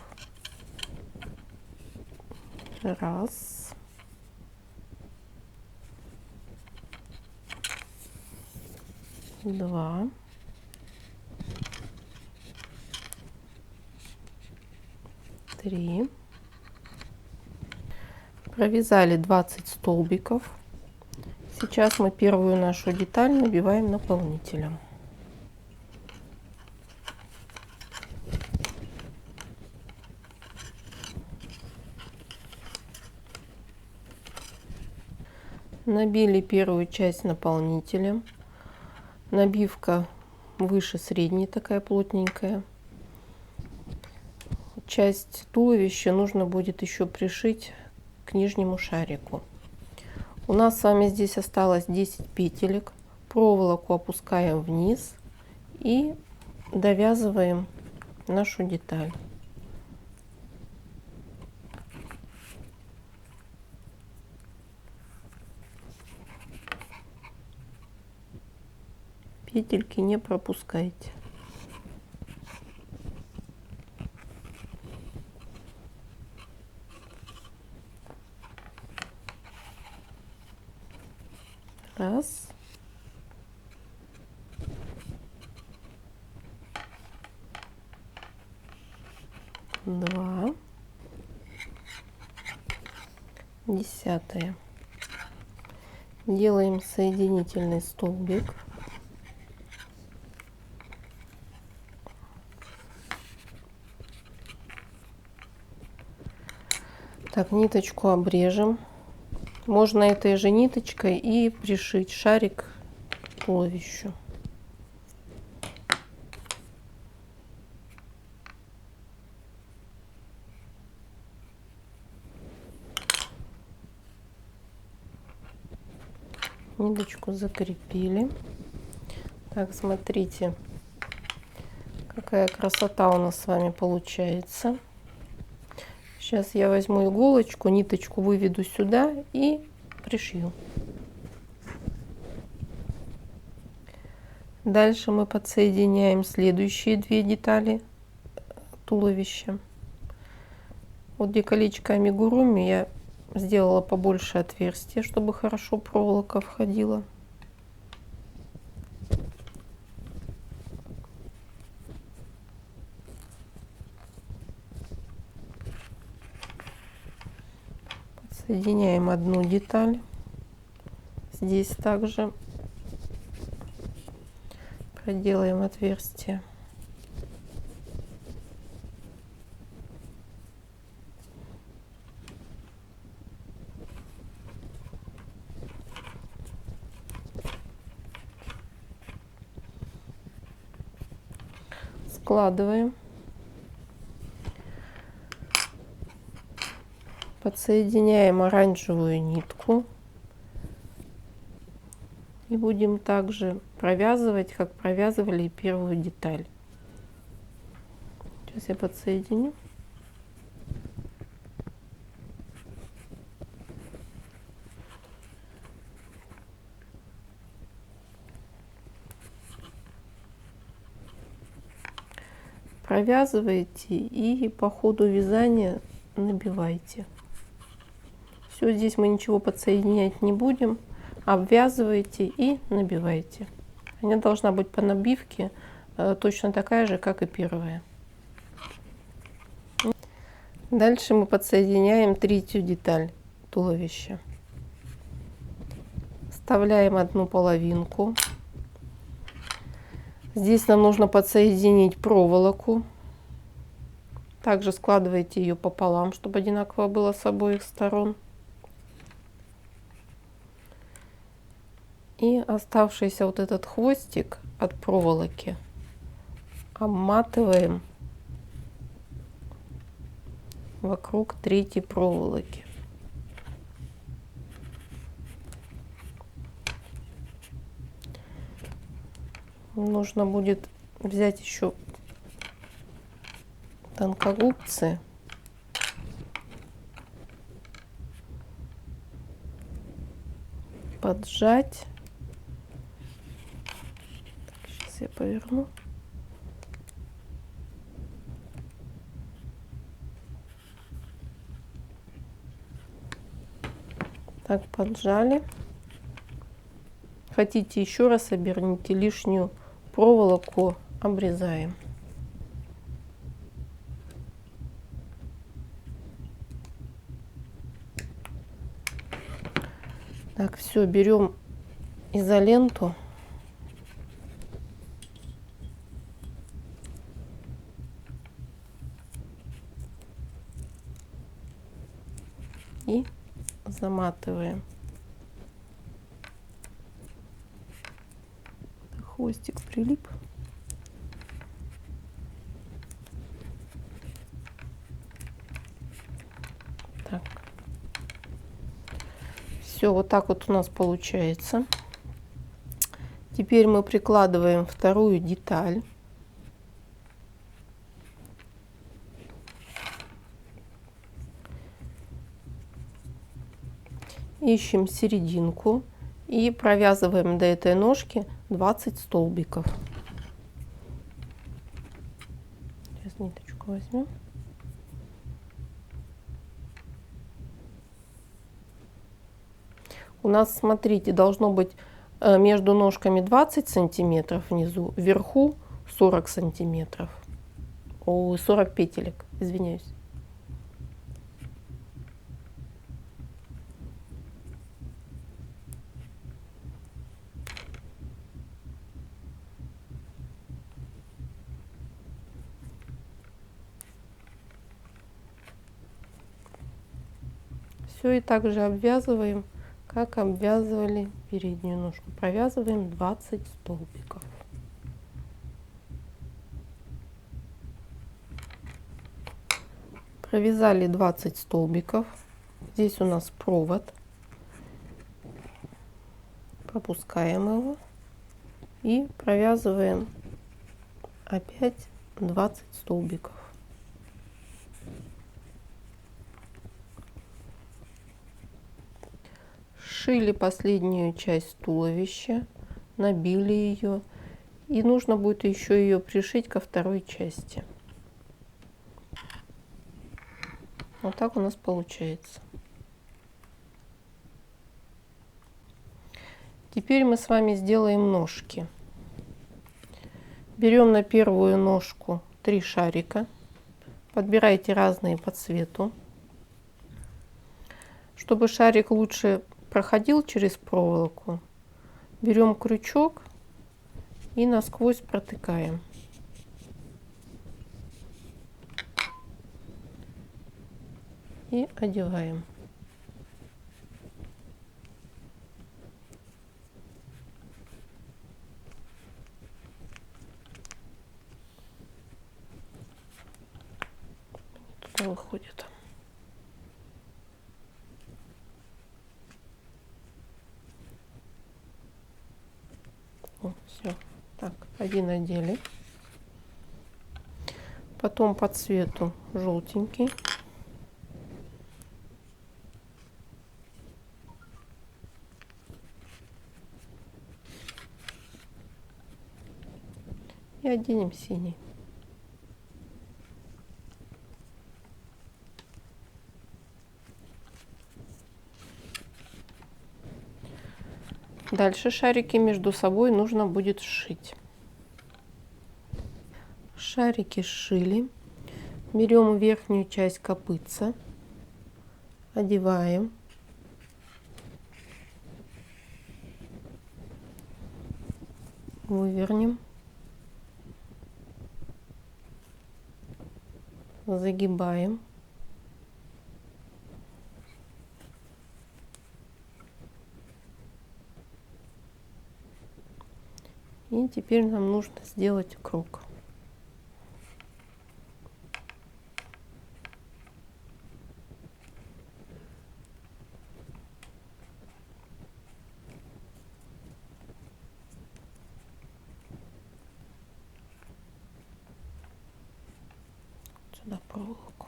Раз. Два. Три. Провязали 20 столбиков. Сейчас мы первую нашу деталь набиваем наполнителем. Набили первую часть наполнителем. Набивка выше средней, такая плотненькая. Часть туловища нужно будет еще пришить к нижнему шарику. У нас с вами здесь осталось 10 петелек. Проволоку опускаем вниз и довязываем нашу деталь. Петельки не пропускайте. Раз. Два. 10. Делаем соединительный столбик. Так, ниточку обрежем. Можно этой же ниточкой и пришить шарик туловищу. Ниточку закрепили. Так, смотрите, какая красота у нас с вами получается. Сейчас я возьму иголочку, ниточку выведу сюда и пришью. Дальше мы подсоединяем следующие две детали туловища. Вот где колечко амигуруми я сделала побольше отверстия, чтобы хорошо проволока входила. Подсоединяем одну деталь. Здесь также проделаем отверстие. Складываем. Подсоединяем оранжевую нитку. И будем также провязывать, как провязывали первую деталь. Сейчас я подсоединю. Провязываете и по ходу вязания набивайте. Все, здесь мы ничего подсоединять не будем. Обвязываете и набиваете. Она должна быть по набивке точно такая же, как и первая. Дальше мы подсоединяем третью деталь туловища. Вставляем одну половинку. Здесь нам нужно подсоединить проволоку. Также складываете ее пополам, чтобы одинаково было с обоих сторон. И оставшийся вот этот хвостик от проволоки обматываем вокруг третьей проволоки. Нужно будет взять еще тонкогубцы. Поджать. Сейчас я поверну. Так, поджали. Хотите еще раз оберните, лишнюю проволоку обрезаем. Так, все, берем изоленту. И заматываем. Хвостик прилип. Так. Все, вот так вот у нас получается. Теперь мы прикладываем вторую деталь. Ищем серединку и провязываем до этой ножки 20 столбиков. Сейчас ниточку возьмем. У нас, смотрите, должно быть между ножками 20 сантиметров внизу, вверху 40 сантиметров. О, 40 петелек, извиняюсь. Все, и также обвязываем как обвязывали переднюю ножку. Провязываем 20 столбиков. Провязали 20 столбиков. Здесь у нас провод. Пропускаем его и провязываем опять 20 столбиков. Сшили последнюю часть туловища, набили ее, и нужно будет еще ее пришить ко второй части. Вот так у нас получается. Теперь мы с вами сделаем ножки. Берем на первую ножку 3 шарика. Подбирайте разные по цвету. Чтобы шарик лучше проходил через проволоку, берем крючок и насквозь протыкаем. И одеваем. Туда выходит. Все. Так, один одели. Потом по цвету желтенький. И оденем синий. Дальше шарики между собой нужно будет сшить. Шарики сшили. Берем верхнюю часть копытца, одеваем. Вывернем. Загибаем. И теперь нам нужно сделать круг. Сюда проволоку.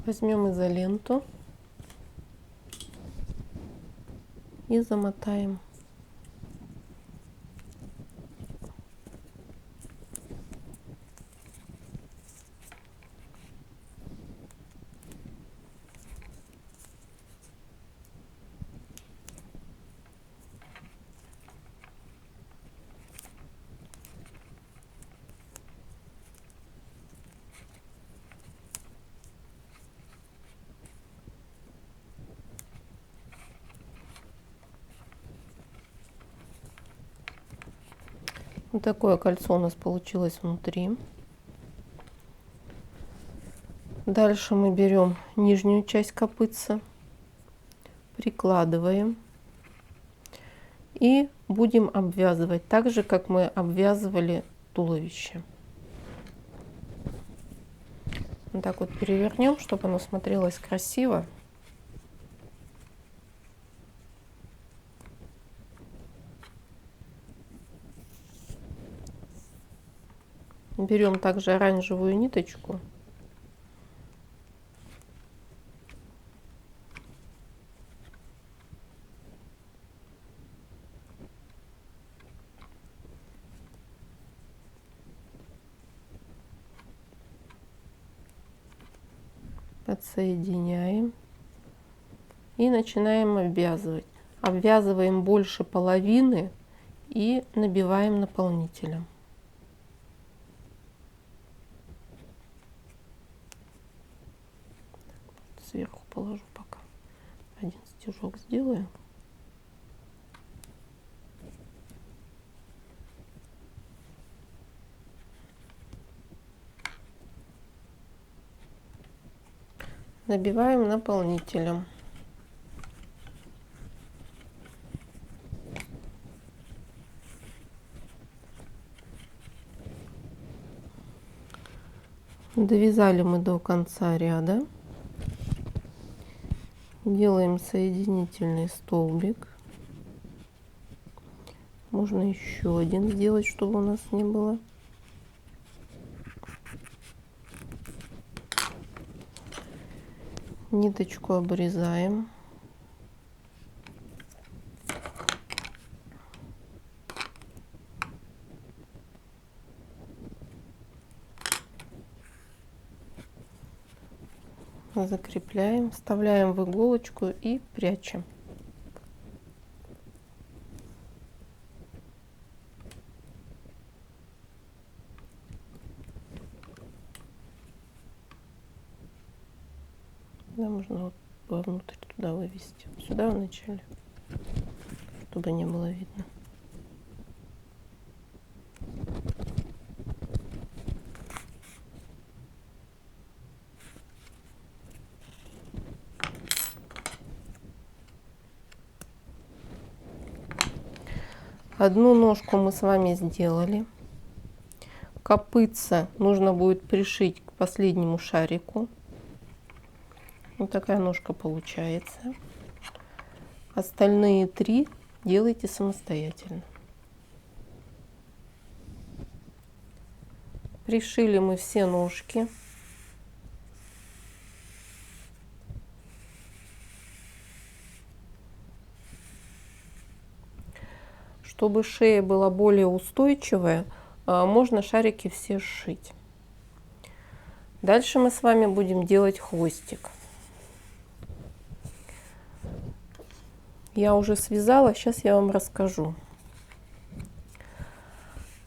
Возьмем изоленту и замотаем. Вот такое кольцо у нас получилось внутри. Дальше мы берем нижнюю часть копытца, прикладываем и будем обвязывать так же, как мы обвязывали туловище. Вот так вот перевернем, чтобы оно смотрелось красиво. Берем также оранжевую ниточку. Подсоединяем и начинаем обвязывать. Обвязываем больше половины и набиваем наполнителем. Сверху положу пока. Один стежок сделаю. Набиваем наполнителем. Довязали мы до конца ряда. Делаем соединительный столбик. Можно еще один сделать, чтобы у нас не было. Ниточку обрезаем. Закрепляем, вставляем в иголочку и прячем. Да, можно вот вовнутрь туда вывести. Сюда вначале, чтобы не было видно. Одну ножку мы с вами сделали. Копытце нужно будет пришить к последнему шарику. Вот такая ножка получается. Остальные 3 делайте самостоятельно. Пришили мы все ножки. Чтобы шея была более устойчивая, можно шарики все сшить. Дальше мы с вами будем делать хвостик. Я уже связала, сейчас я вам расскажу.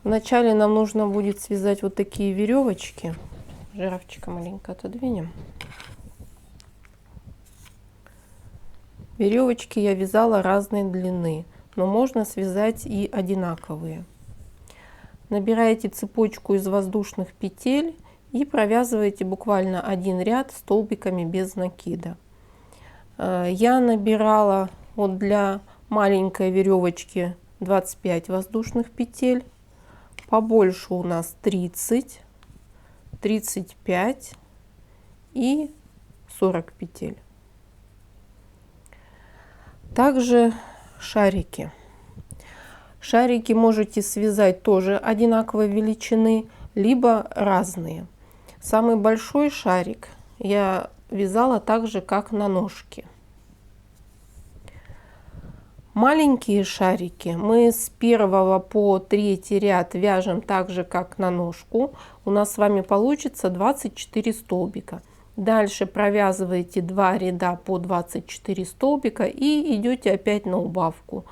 Вначале нам нужно будет связать вот такие веревочки. Жирафчика маленько отодвинем. Веревочки я вязала разной длины, но можно связать и одинаковые. Набираете цепочку из воздушных петель и провязываете буквально один ряд столбиками без накида. Я набирала вот для маленькой веревочки 25 воздушных петель, побольше у нас 30, 35 и 40 петель. Также шарики. Шарики можете связать тоже одинаковой величины, либо разные. Самый большой шарик я вязала так же, как на ножке. Маленькие шарики мы с 1 по 3 ряд вяжем так же, как на ножку. У нас с вами получится 24 столбика. Дальше провязываете 2 ряда по 24 столбика и идете опять на убавку.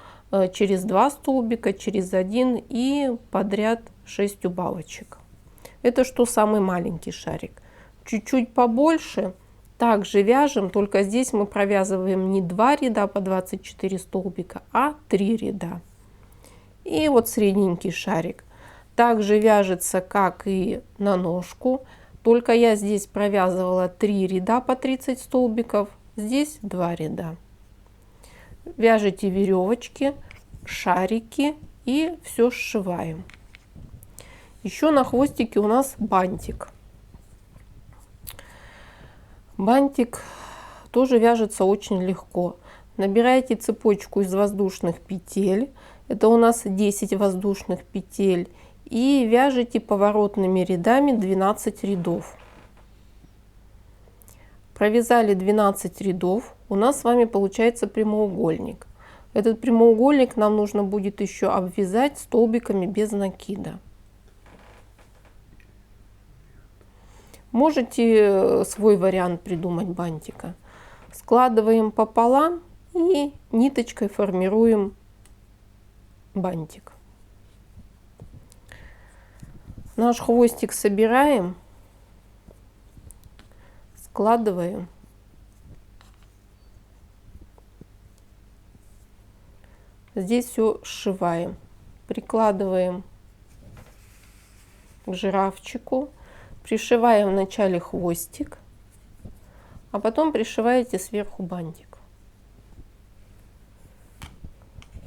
Через 2 столбика, через 1 и подряд 6 убавочек. Это что самый маленький шарик. Чуть-чуть побольше также вяжем, только здесь мы провязываем не 2 ряда по 24 столбика, а 3 ряда. И вот средненький шарик. Также вяжется, как и на ножку, только я здесь провязывала 3 ряда по 30 столбиков, здесь 2 ряда. Вяжете веревочки, шарики и все сшиваем. Еще на хвостике у нас бантик. Бантик тоже вяжется очень легко. Набираете цепочку из воздушных петель. Это у нас 10 воздушных петель. И вяжете поворотными рядами 12 рядов. Провязали 12 рядов. У нас с вами получается прямоугольник. Этот прямоугольник нам нужно будет еще обвязать столбиками без накида. Можете свой вариант придумать бантика. Складываем пополам и ниточкой формируем бантик. Наш хвостик собираем, складываем. Здесь все сшиваем. Прикладываем к жирафчику. Пришиваем вначале хвостик, а потом пришиваете сверху бантик.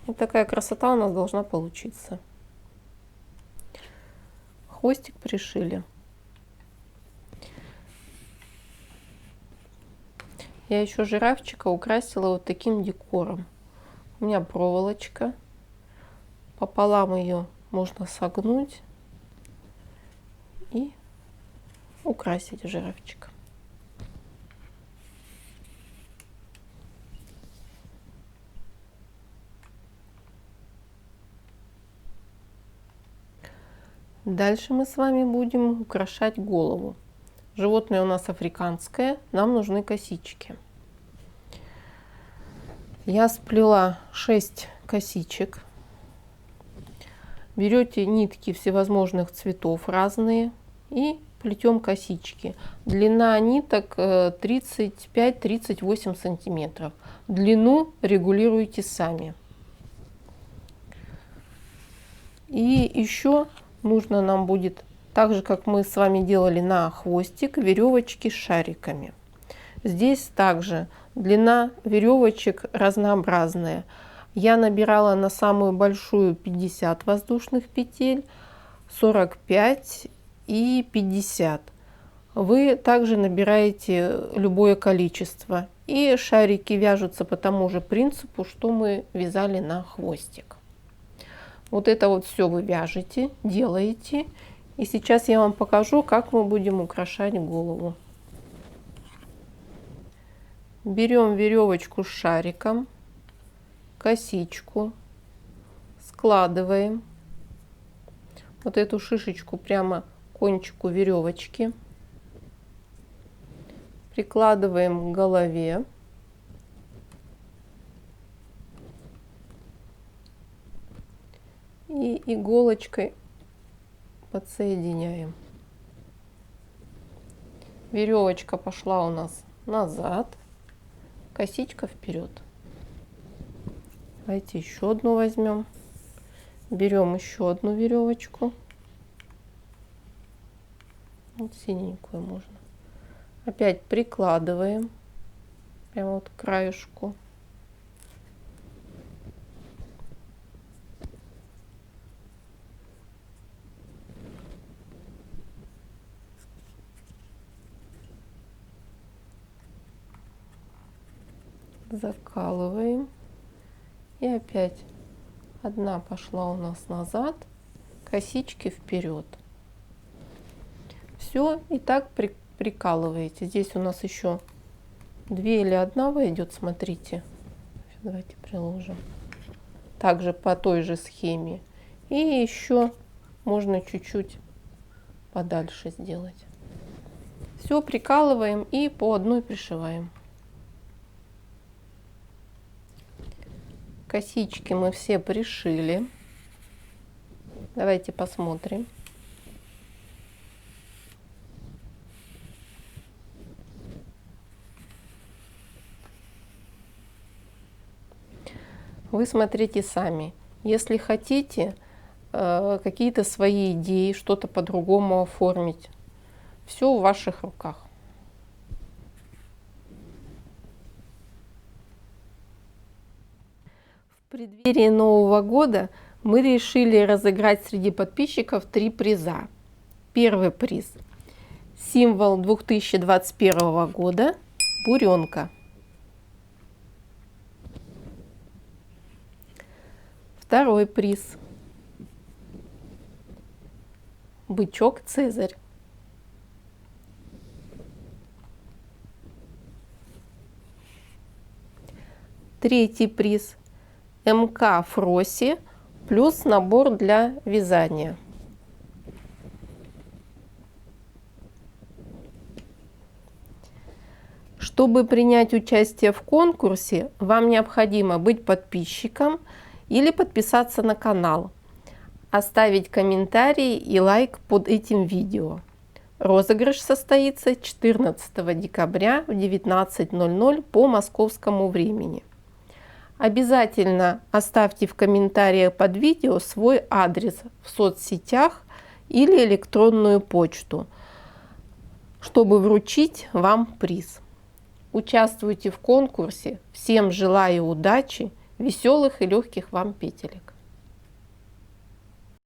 Вот такая красота у нас должна получиться. Хвостик пришили. Я еще жирафчика украсила вот таким декором. У меня проволочка. Пополам ее можно согнуть и украсить жирафчика. Дальше мы с вами будем украшать голову. Животное у нас африканское, нам нужны косички. Я сплела 6 косичек. Берете нитки всевозможных цветов разные и плетем косички. Длина ниток 35-38 сантиметров. Длину регулируйте сами. И еще нужно нам будет, так же как мы с вами делали на хвостик, веревочки с шариками. Здесь также длина веревочек разнообразная. Я набирала на самую большую 50 воздушных петель, 45 и 50. Вы также набираете любое количество. И шарики вяжутся по тому же принципу, что мы вязали на хвостик. Вот это вот все вы вяжете, делаете. И сейчас я вам покажу, как мы будем украшать голову. Берем веревочку с шариком, косичку, складываем вот эту шишечку прямо к кончику веревочки, прикладываем к голове. И иголочкой подсоединяем. Веревочка пошла у нас назад, косичка вперед. Давайте еще одну возьмем. Берем еще одну веревочку. Вот синенькую можно. Опять прикладываем прямо вот к краешку. Закалываем. И опять одна пошла у нас назад, косички вперед. Все, и так прикалываете. Здесь у нас еще 2 или 1 войдет, смотрите. Давайте приложим. Также по той же схеме. И еще можно чуть-чуть подальше сделать. Все прикалываем и по одной пришиваем. Косички мы все пришили. Давайте посмотрим. Вы смотрите сами. Если хотите какие-то свои идеи, что-то по-другому оформить, все в ваших руках. В преддверии Нового года мы решили разыграть среди подписчиков 3 приза. Первый приз – символ 2021 года – буренка. Второй приз – бычок Цезарь. Третий приз – МК Фроси плюс набор для вязания. Чтобы принять участие в конкурсе, вам необходимо быть подписчиком или подписаться на канал, оставить комментарий и лайк под этим видео. Розыгрыш состоится 14 декабря в 19:00 по московскому времени. Обязательно оставьте в комментариях под видео свой адрес в соцсетях или электронную почту, чтобы вручить вам приз. Участвуйте в конкурсе. Всем желаю удачи, веселых и легких вам петелек.